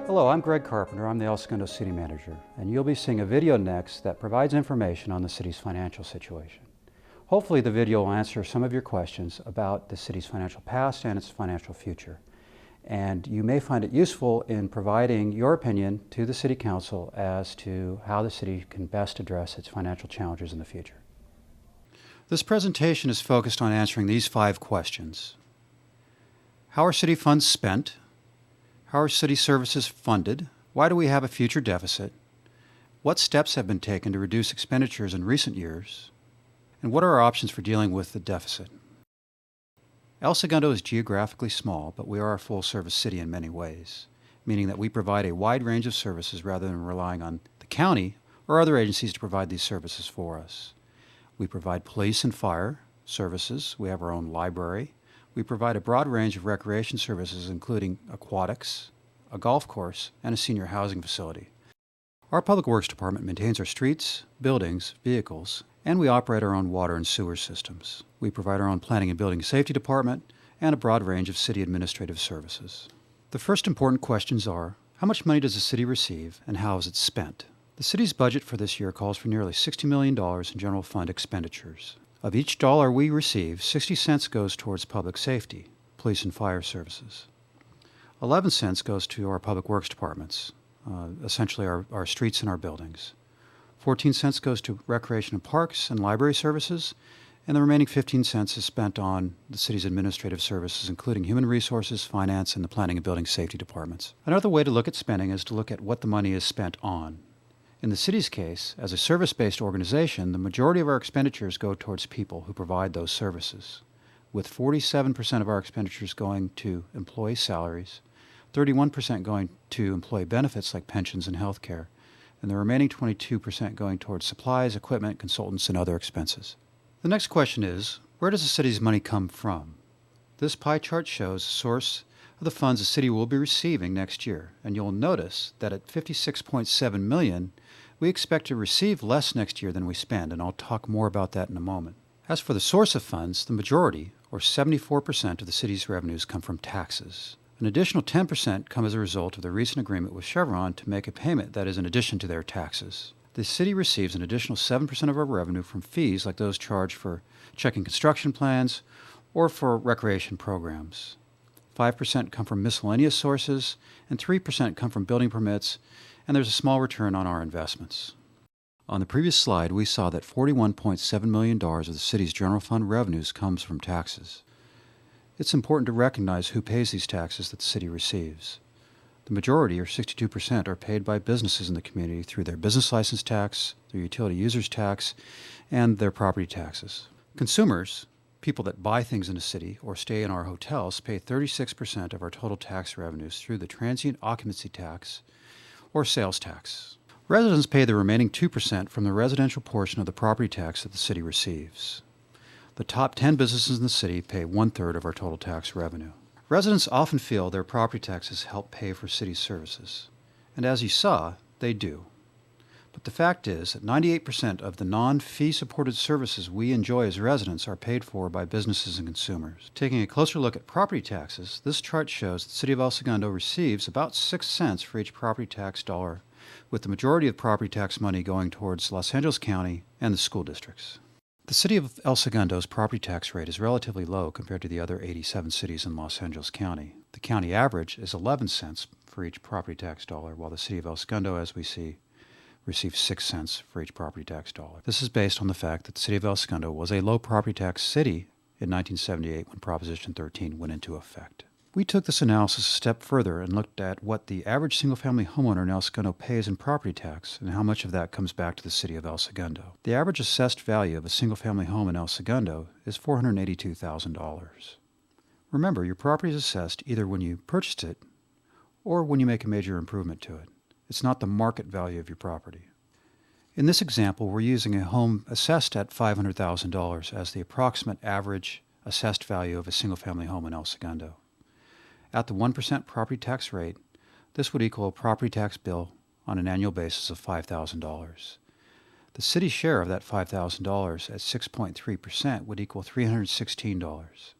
Hello, I'm Greg Carpenter. I'm the El Segundo City Manager, and you'll be seeing a video next that provides information on the city's financial situation. Hopefully the video will answer some of your questions about the city's financial past and its financial future. And you may find it useful in providing your opinion to the City Council as to how the city can best address its financial challenges in the future. This presentation is focused on answering these 5 questions. How are city funds spent? How are city services funded? Why do we have a future deficit? What steps have been taken to reduce expenditures in recent years? And what are our options for dealing with the deficit? El Segundo is geographically small, but we are a full-service city in many ways, meaning that we provide a wide range of services rather than relying on the county or other agencies to provide these services for us. We provide police and fire services. We have our own library. We provide a broad range of recreation services, including aquatics, a golf course, and a senior housing facility. Our Public Works Department maintains our streets, buildings, vehicles, and we operate our own water and sewer systems. We provide our own Planning and Building Safety Department and a broad range of city administrative services. The first important questions are, how much money does the city receive and how is it spent? The city's budget for this year calls for nearly $60 million in general fund expenditures. Of each dollar we receive, 60 cents goes towards public safety, police and fire services. 11 cents goes to our public works departments, essentially our streets and our buildings. 14 cents goes to recreation and parks and library services, and the remaining 15 cents is spent on the city's administrative services, including human resources, finance, and the planning and building safety departments. Another way to look at spending is to look at what the money is spent on. In the city's case, as a service-based organization, the majority of our expenditures go towards people who provide those services, with 47% of our expenditures going to employee salaries, 31% going to employee benefits like pensions and health care, and the remaining 22% going towards supplies, equipment, consultants, and other expenses. The next question is, where does the city's money come from? This pie chart shows the source of the funds the city will be receiving next year, and you'll notice that at $56.7 million, we expect to receive less next year than we spend, and I'll talk more about that in a moment. As for the source of funds, the majority, or 74% of the city's revenues come from taxes. An additional 10% come as a result of the recent agreement with Chevron to make a payment that is in addition to their taxes. The city receives an additional 7% of our revenue from fees like those charged for checking construction plans or for recreation programs. 5% come from miscellaneous sources, and 3% come from building permits, and there's a small return on our investments. On the previous slide, we saw that $41.7 million of the city's general fund revenues comes from taxes. It's important to recognize who pays these taxes that the city receives. The majority, or 62%, are paid by businesses in the community through their business license tax, their utility users tax, and their property taxes. Consumers, people that buy things in a city or stay in our hotels, pay 36% of our total tax revenues through the Transient Occupancy Tax or sales tax. Residents pay the remaining 2% from the residential portion of the property tax that the city receives. The top 10 businesses in the city pay 1/3 of our total tax revenue. Residents often feel their property taxes help pay for city services, and as you saw, they do. But the fact is that 98% of the non-fee supported services we enjoy as residents are paid for by businesses and consumers. Taking a closer look at property taxes, this chart shows the City of El Segundo receives about 6 cents for each property tax dollar, with the majority of property tax money going towards Los Angeles County and the school districts. The City of El Segundo's property tax rate is relatively low compared to the other 87 cities in Los Angeles County. The county average is 11 cents for each property tax dollar, while the City of El Segundo, as we see, receives 6 cents for each property tax dollar. This is based on the fact that the City of El Segundo was a low property tax city in 1978 when Proposition 13 went into effect. We took this analysis a step further and looked at what the average single-family homeowner in El Segundo pays in property tax and how much of that comes back to the City of El Segundo. The average assessed value of a single-family home in El Segundo is $482,000. Remember, your property is assessed either when you purchased it or when you make a major improvement to it. It's not the market value of your property. In this example, we're using a home assessed at $500,000 as the approximate average assessed value of a single-family home in El Segundo. At the 1% property tax rate, this would equal a property tax bill on an annual basis of $5,000. The city's share of that $5,000 at 6.3% would equal $316.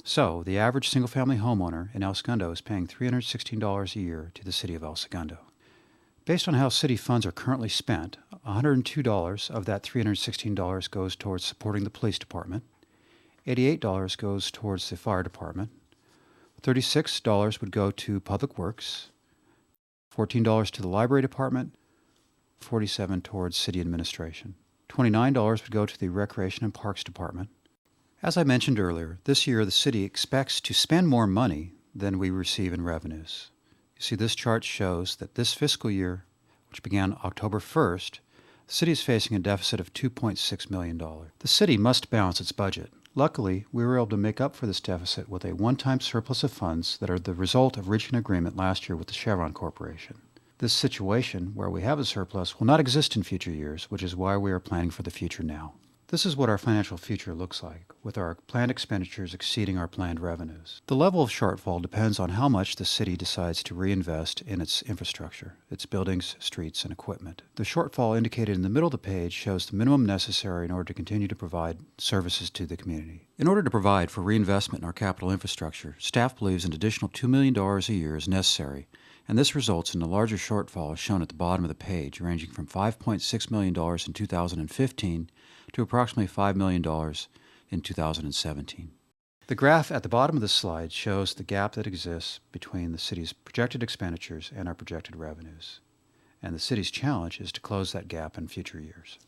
So, the average single-family homeowner in El Segundo is paying $316 a year to the City of El Segundo. Based on how city funds are currently spent, $102 of that $316 goes towards supporting the police department, $88 goes towards the fire department, $36 would go to public works, $14 to the library department, $47 towards city administration. $29 would go to the recreation and parks department. As I mentioned earlier, this year the city expects to spend more money than we receive in revenues. You see, this chart shows that this fiscal year, which began October 1st, the city is facing a deficit of $2.6 million. The city must balance its budget. Luckily, we were able to make up for this deficit with a one-time surplus of funds that are the result of reaching an agreement last year with the Chevron Corporation. This situation, where we have a surplus, will not exist in future years, which is why we are planning for the future now. This is what our financial future looks like, with our planned expenditures exceeding our planned revenues. The level of shortfall depends on how much the city decides to reinvest in its infrastructure, its buildings, streets, and equipment. The shortfall indicated in the middle of the page shows the minimum necessary in order to continue to provide services to the community. In order to provide for reinvestment in our capital infrastructure, staff believes an additional $2 million a year is necessary, and this results in a larger shortfall as shown at the bottom of the page, ranging from $5.6 million in 2015 to approximately $5 million in 2017. The graph at the bottom of the slide shows the gap that exists between the city's projected expenditures and our projected revenues, and the city's challenge is to close that gap in future years.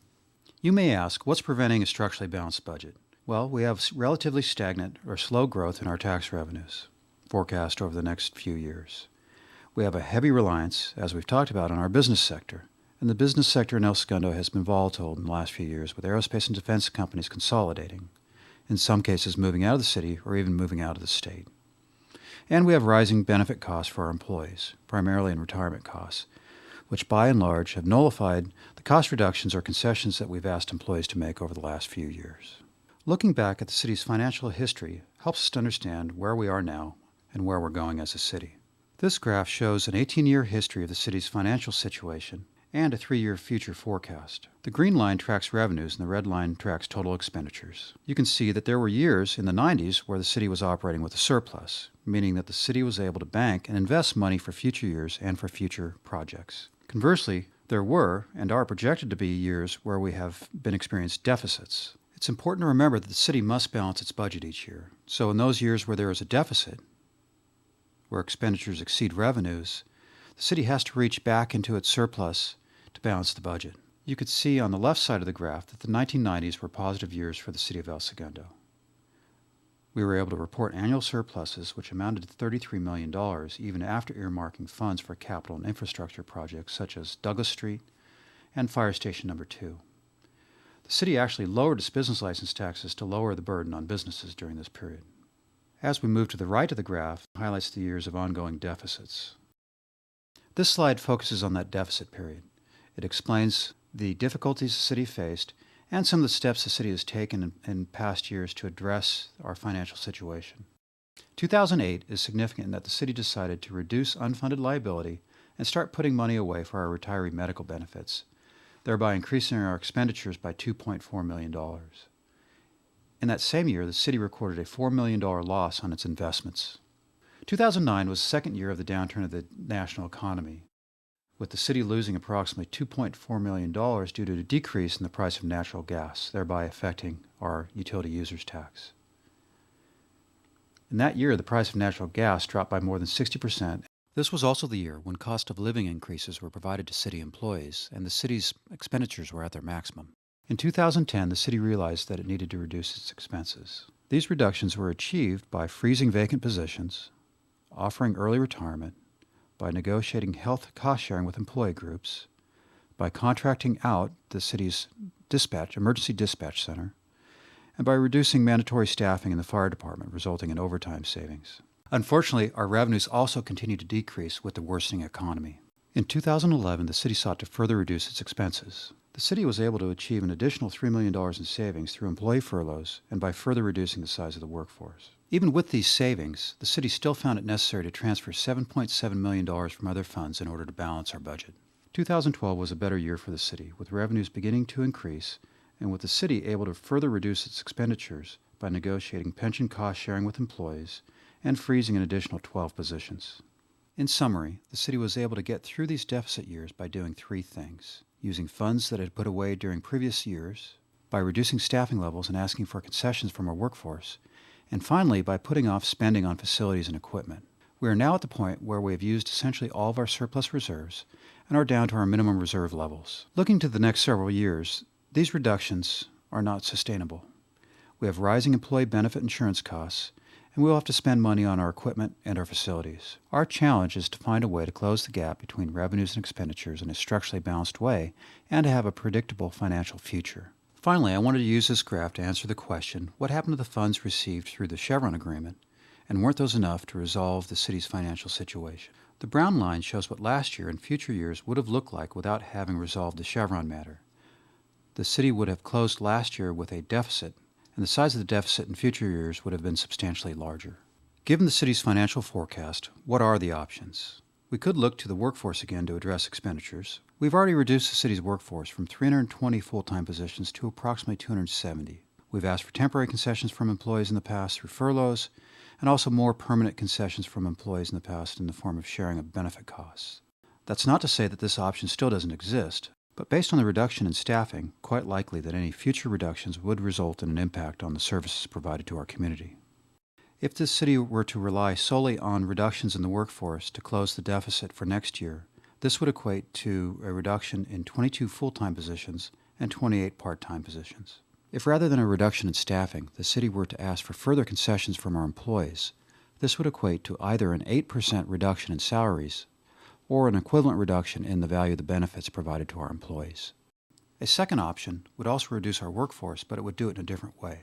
You may ask, what's preventing a structurally balanced budget? Well, we have relatively stagnant or slow growth in our tax revenues forecast over the next few years. We have a heavy reliance, as we've talked about, on our business sector. And the business sector in El Segundo has been volatile in the last few years, with aerospace and defense companies consolidating, in some cases moving out of the city or even moving out of the state. And we have rising benefit costs for our employees, primarily in retirement costs, which by and large have nullified the cost reductions or concessions that we've asked employees to make over the last few years. Looking back at the city's financial history helps us to understand where we are now and where we're going as a city. This graph shows an 18-year history of the city's financial situation and a 3-year future forecast. The green line tracks revenues and the red line tracks total expenditures. You can see that there were years in the 90s where the city was operating with a surplus, meaning that the city was able to bank and invest money for future years and for future projects. Conversely, there were and are projected to be years where we have been experienced deficits. It's important to remember that the city must balance its budget each year. So in those years where there is a deficit, where expenditures exceed revenues, the city has to reach back into its surplus to balance the budget. You could see on the left side of the graph that the 1990s were positive years for the City of El Segundo. We were able to report annual surpluses which amounted to $33 million even after earmarking funds for capital and infrastructure projects such as Douglas Street and Fire Station No. 2. The city actually lowered its business license taxes to lower the burden on businesses during this period. As we move to the right of the graph, it highlights the years of ongoing deficits. This slide focuses on that deficit period. It explains the difficulties the city faced and some of the steps the city has taken in past years to address our financial situation. 2008 is significant in that the city decided to reduce unfunded liability and start putting money away for our retiree medical benefits, thereby increasing our expenditures by $2.4 million. In that same year, the city recorded a $4 million loss on its investments. 2009 was the second year of the downturn of the national economy, with the city losing approximately $2.4 million due to a decrease in the price of natural gas, thereby affecting our utility users tax. In that year, the price of natural gas dropped by more than 60%. This was also the year when cost of living increases were provided to city employees, and the city's expenditures were at their maximum. In 2010, the city realized that it needed to reduce its expenses. These reductions were achieved by freezing vacant positions, offering early retirement, by negotiating health cost-sharing with employee groups, by contracting out the city's emergency dispatch center, and by reducing mandatory staffing in the fire department, resulting in overtime savings. Unfortunately, our revenues also continued to decrease with the worsening economy. In 2011, the city sought to further reduce its expenses. The city was able to achieve an additional $3 million in savings through employee furloughs and by further reducing the size of the workforce. Even with these savings, the city still found it necessary to transfer $7.7 million from other funds in order to balance our budget. 2012 was a better year for the city, with revenues beginning to increase and with the city able to further reduce its expenditures by by negotiating pension cost sharing with employees and freezing an additional 12 positions. In summary, the city was able to get through these deficit years by doing three things: using funds that it had put away during previous years, by reducing staffing levels and asking for concessions from our workforce, and finally by putting off spending on facilities and equipment. We are now at the point where we have used essentially all of our surplus reserves and are down to our minimum reserve levels. Looking to the next several years, these reductions are not sustainable. We have rising employee benefit insurance costs, and we will have to spend money on our equipment and our facilities. Our challenge is to find a way to close the gap between revenues and expenditures in a structurally balanced way and to have a predictable financial future. Finally, I wanted to use this graph to answer the question, what happened to the funds received through the Chevron agreement, and weren't those enough to resolve the city's financial situation? The brown line shows what last year and future years would have looked like without having resolved the Chevron matter. The city would have closed last year with a deficit, and the size of the deficit in future years would have been substantially larger. Given the city's financial forecast, what are the options? We could look to the workforce again to address expenditures. We've already reduced the city's workforce from 320 full-time positions to approximately 270. We've asked for temporary concessions from employees in the past through furloughs, and also more permanent concessions from employees in the past in the form of sharing of benefit costs. That's not to say that this option still doesn't exist, but based on the reduction in staffing, quite likely that any future reductions would result in an impact on the services provided to our community. If the city were to rely solely on reductions in the workforce to close the deficit for next year, this would equate to a reduction in 22 full-time positions and 28 part-time positions. If rather than a reduction in staffing, the city were to ask for further concessions from our employees, this would equate to either an 8% reduction in salaries or an equivalent reduction in the value of the benefits provided to our employees. A second option would also reduce our workforce, but it would do it in a different way,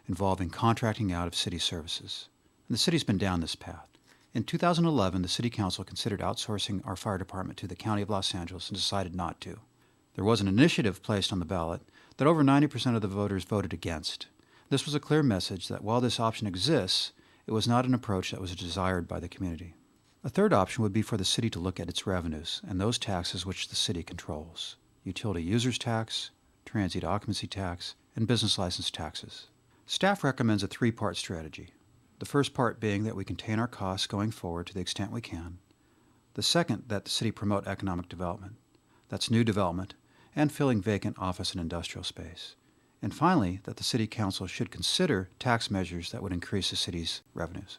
involving contracting out of city services. And the city's been down this path. In 2011, the City Council considered outsourcing our fire department to the County of Los Angeles and decided not to. There was an initiative placed on the ballot that over 90% of the voters voted against. This was a clear message that while this option exists, it was not an approach that was desired by the community. A third option would be for the city to look at its revenues and those taxes which the city controls: utility users tax, transient occupancy tax, and business license taxes. Staff recommends a three-part strategy. The first part being that we contain our costs going forward to the extent we can. The second, that the city promote economic development. That's new development and filling vacant office and industrial space. And finally, that the City Council should consider tax measures that would increase the city's revenues.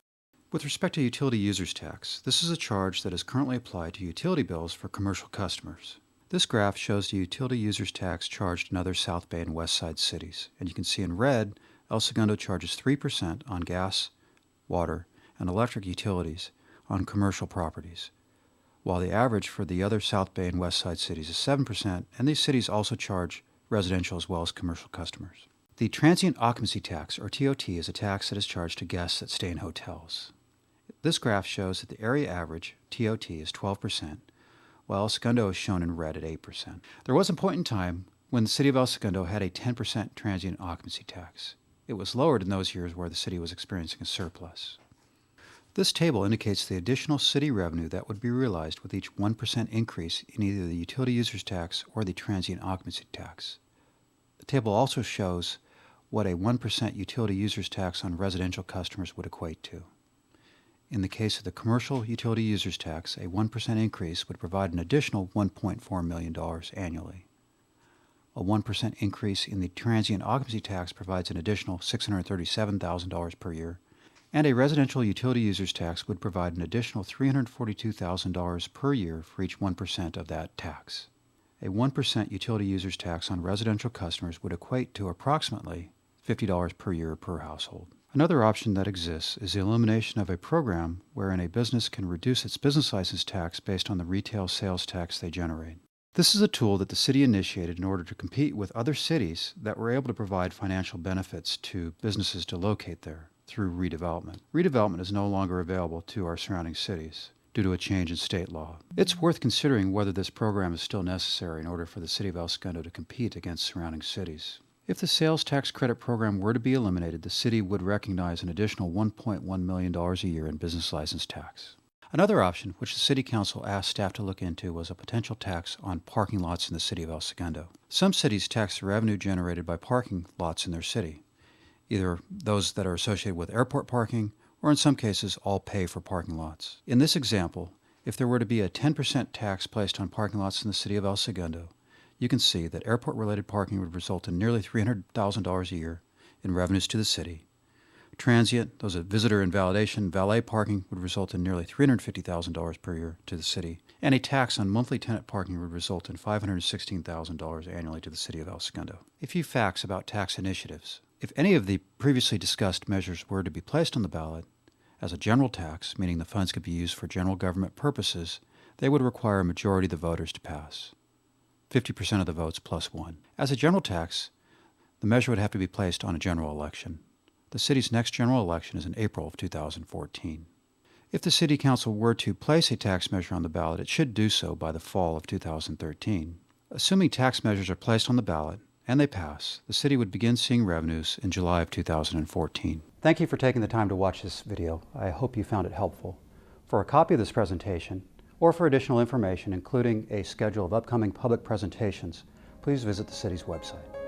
With respect to utility users tax, this is a charge that is currently applied to utility bills for commercial customers. This graph shows the utility users tax charged in other South Bay and West Side cities, and you can see in red, El Segundo charges 3% on gas, water, and electric utilities on commercial properties, while the average for the other South Bay and West Side cities is 7%, and these cities also charge residential as well as commercial customers. The Transient Occupancy Tax, or TOT, is a tax that is charged to guests that stay in hotels. This graph shows that the area average, TOT, is 12%, while El Segundo is shown in red at 8%. There was a point in time when the city of El Segundo had a 10% transient occupancy tax. It was lowered in those years where the city was experiencing a surplus. This table indicates the additional city revenue that would be realized with each 1% increase in either the utility users tax or the transient occupancy tax. The table also shows what a 1% utility users tax on residential customers would equate to. In the case of the commercial utility users tax, a 1% increase would provide an additional $1.4 million annually. A 1% increase in the transient occupancy tax provides an additional $637,000 per year, and a residential utility users tax would provide an additional $342,000 per year for each 1% of that tax. A 1% utility users tax on residential customers would equate to approximately $50 per year per household. Another option that exists is the elimination of a program wherein a business can reduce its business license tax based on the retail sales tax they generate. This is a tool that the city initiated in order to compete with other cities that were able to provide financial benefits to businesses to locate there through redevelopment. Redevelopment is no longer available to our surrounding cities due to a change in state law. It's worth considering whether this program is still necessary in order for the city of El Segundo to compete against surrounding cities. If the sales tax credit program were to be eliminated, the city would recognize an additional $1.1 million a year in business license tax. Another option, which the City Council asked staff to look into, was a potential tax on parking lots in the city of El Segundo. Some cities tax the revenue generated by parking lots in their city. either those that are associated with airport parking, or in some cases, all pay for parking lots. In this example, if there were to be a 10% tax placed on parking lots in the city of El Segundo, you can see that airport-related parking would result in nearly $300,000 a year in revenues to the city. Transient, those are visitor and valet parking, would result in nearly $350,000 per year to the city, and a tax on monthly tenant parking would result in $516,000 annually to the city of El Segundo. A few facts about tax initiatives. If any of the previously discussed measures were to be placed on the ballot as a general tax, meaning the funds could be used for general government purposes, they would require a majority of the voters to pass, 50% of the votes plus one. As a general tax, the measure would have to be placed on a general election. The city's next general election is in April of 2014. If the City Council were to place a tax measure on the ballot, it should do so by the fall of 2013. Assuming tax measures are placed on the ballot and they pass, the city would begin seeing revenues in July of 2014. Thank you for taking the time to watch this video. I hope you found it helpful. For a copy of this presentation, or for additional information, including a schedule of upcoming public presentations, please visit the city's website.